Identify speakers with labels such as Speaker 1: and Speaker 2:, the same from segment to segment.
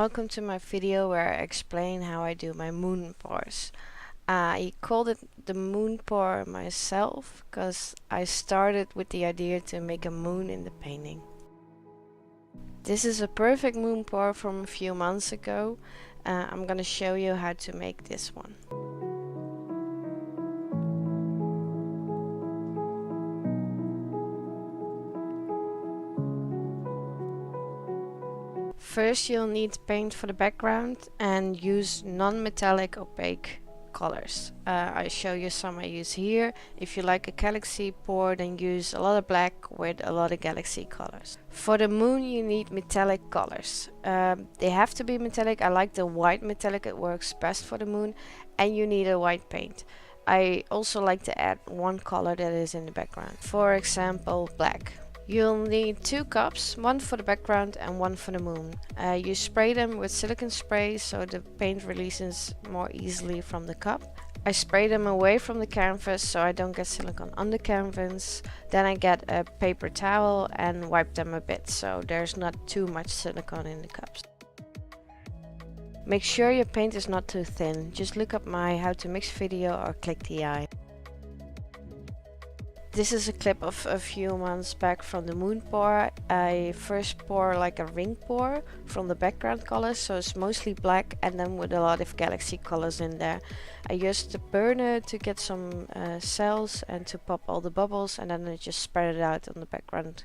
Speaker 1: welcome to my video where I explain how I do my moon pours. I called it the moon pour myself because I started with the idea to make a moon in the painting. This is a perfect moon pour from a few months ago. I'm gonna show you how to make this one. First you'll need paint for the background and use non-metallic opaque colors. I show you some I use here. If you like a galaxy pour, then use a lot of black with a lot of galaxy colors. For the moon you need metallic colors. They have to be metallic. I like the white metallic, it works best for the moon, and you need a white paint. I also like to add one color that is in the background. For example, black. You'll need 2 cups, one for the background and one for the moon. You spray them with silicone spray so the paint releases more easily from the cup. I spray them away from the canvas so I don't get silicone on the canvas. Then I get a paper towel and wipe them a bit so there's not too much silicone in the cups. Make sure your paint is not too thin. Just look up my how to mix video or click the eye. This is a clip of a few months back from the Moonpour. I first pour like a ring pour from the background colors, so it's mostly black and then with a lot of galaxy colors in there. I used the burner to get some cells and to pop all the bubbles, and then I just spread it out on the background.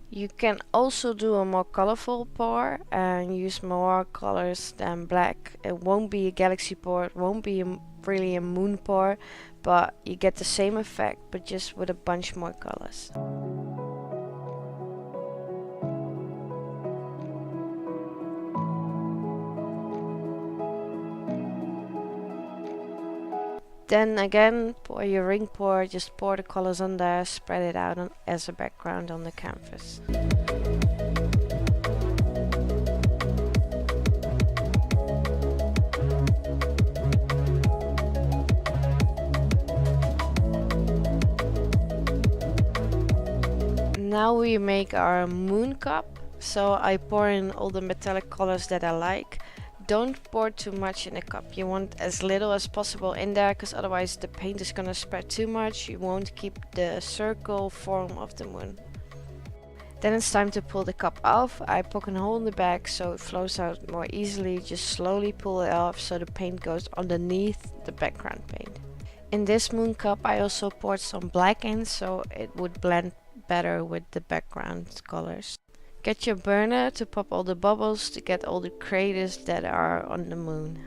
Speaker 1: You can also do a more colorful pour and use more colors than black. It won't be a galaxy pour, it won't be really a moon pour, but you get the same effect but just with a bunch more colors. Then again, pour your ring pour, just pour the colors on there, spread it out as a background on the canvas. Now we make our moon cup, so I pour in all the metallic colors that I like. Don't pour too much in the cup. You want as little as possible in there because otherwise the paint is gonna spread too much. You won't keep the circle form of the moon. Then it's time to pull the cup off. I poke a hole in the back so it flows out more easily. Just slowly pull it off so the paint goes underneath the background paint. In this moon cup I also poured some black in so it would blend better with the background colors. Get your burner to pop all the bubbles to get all the craters that are on the moon.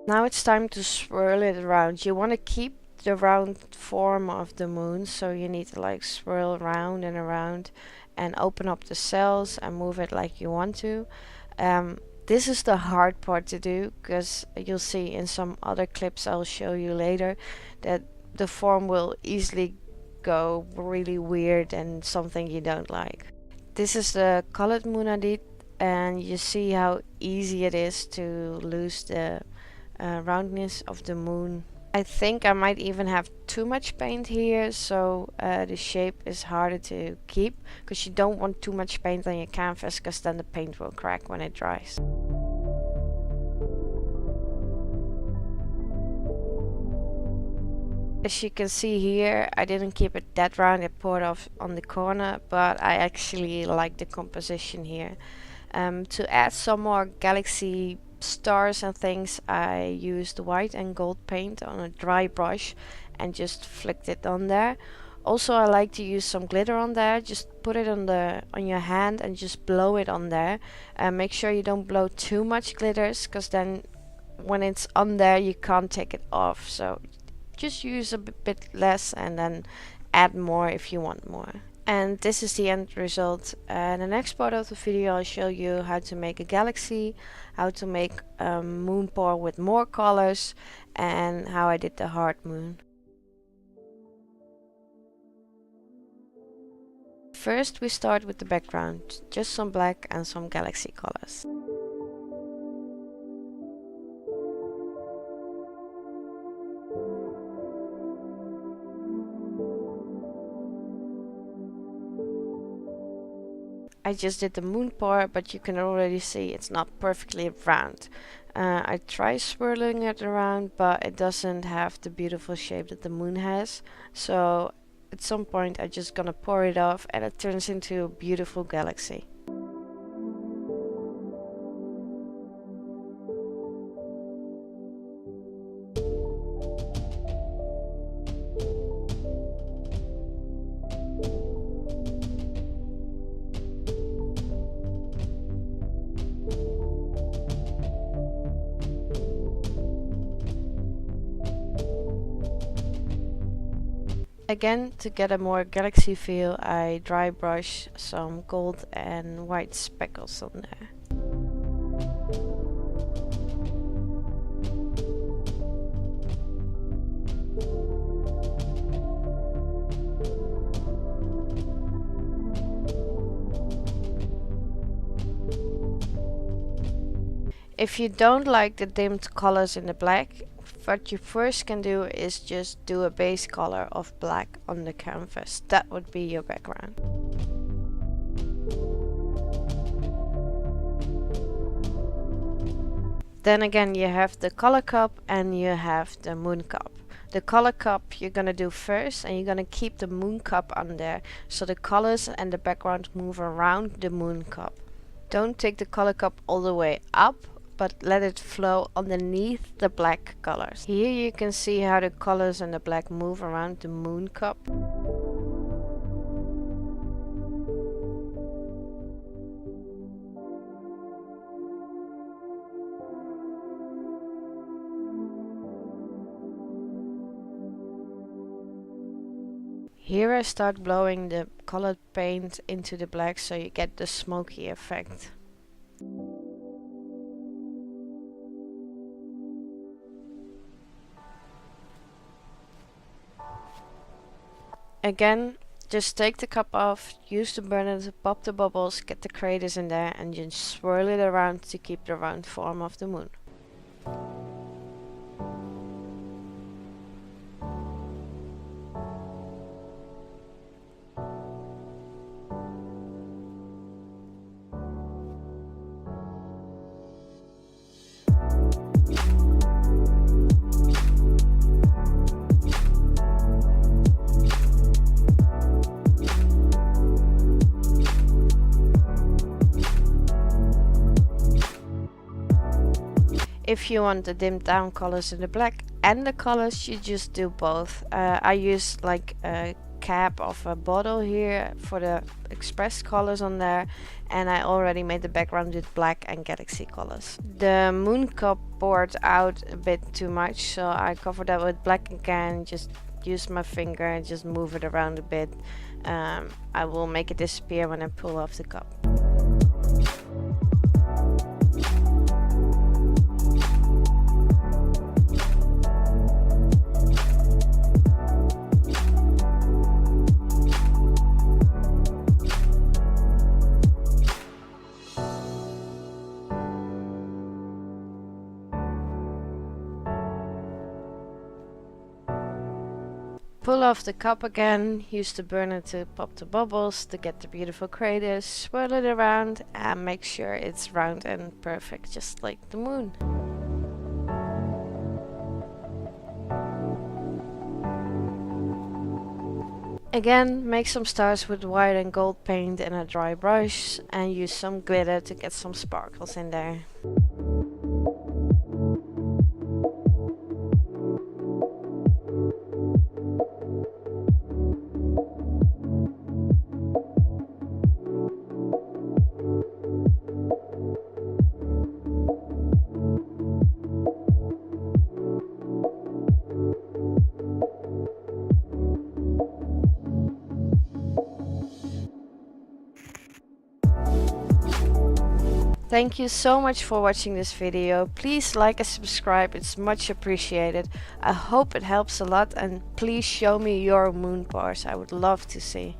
Speaker 1: Now it's time to swirl it around. You want to keep the round form of the moon, so you need to like swirl around and open up the cells and move it like you want to. This is the hard part to do because you'll see in some other clips I'll show you later that the form will easily go really weird and something you don't like. This is the colored moon I did, and you see how easy it is to lose the roundness of the moon. I think I might even have too much paint here, so the shape is harder to keep because you don't want too much paint on your canvas because then the paint will crack when it dries. As you can see here, I didn't keep it that round, it poured off on the corner, but I actually like the composition here. To add some more galaxy stars and things, I used white and gold paint on a dry brush and just flicked it on there. Also I like to use some glitter on there. Just put it on your hand and just blow it on there. Make sure you don't blow too much glitters because then when it's on there you can't take it off. So just use a bit less and then add more if you want more. And this is the end result. The next part of the video I'll show you how to make a galaxy, how to make a moon pour with more colors, and how I did the hard moon. First we start with the background, just some black and some galaxy colors. I just did the Moonpour, but you can already see it's not perfectly round. I try swirling it around, but it doesn't have the beautiful shape that the moon has. So at some point I'm just gonna pour it off and it turns into a beautiful galaxy. Again, to get a more galaxy feel, I dry brush some gold and white speckles on there. If you don't like the dimmed colors in the black, what you first can do is just do a base color of black on the canvas. That would be your background. Then again, you have the color cup and you have the moon cup. The color cup you're gonna do first, and you're gonna keep the moon cup on there, so the colors and the background move around the moon cup. Don't take the color cup all the way up, but let it flow underneath the black colors. Here you can see how the colors and the black move around the moon cup. Here I start blowing the colored paint into the black so you get the smoky effect. Again, just take the cup off, use the burner to pop the bubbles, get the craters in there and just swirl it around to keep the round form of the moon. If you want the dimmed down colors in the black and the colors, you just do both. I use like a cap of a bottle here for the express colors on there, and I already made the background with black and galaxy colors. The moon cup poured out a bit too much, so I covered that with black again. Just use my finger and just move it around a bit. I will make it disappear when I pull off the cup. Pull off the cup again, use the burner to pop the bubbles to get the beautiful craters, swirl it around and make sure it's round and perfect, just like the moon. Again, make some stars with white and gold paint and a dry brush and use some glitter to get some sparkles in there. Thank you so much for watching this video. Please like and subscribe, it's much appreciated. I hope it helps a lot, and please show me your moon pours. I would love to see.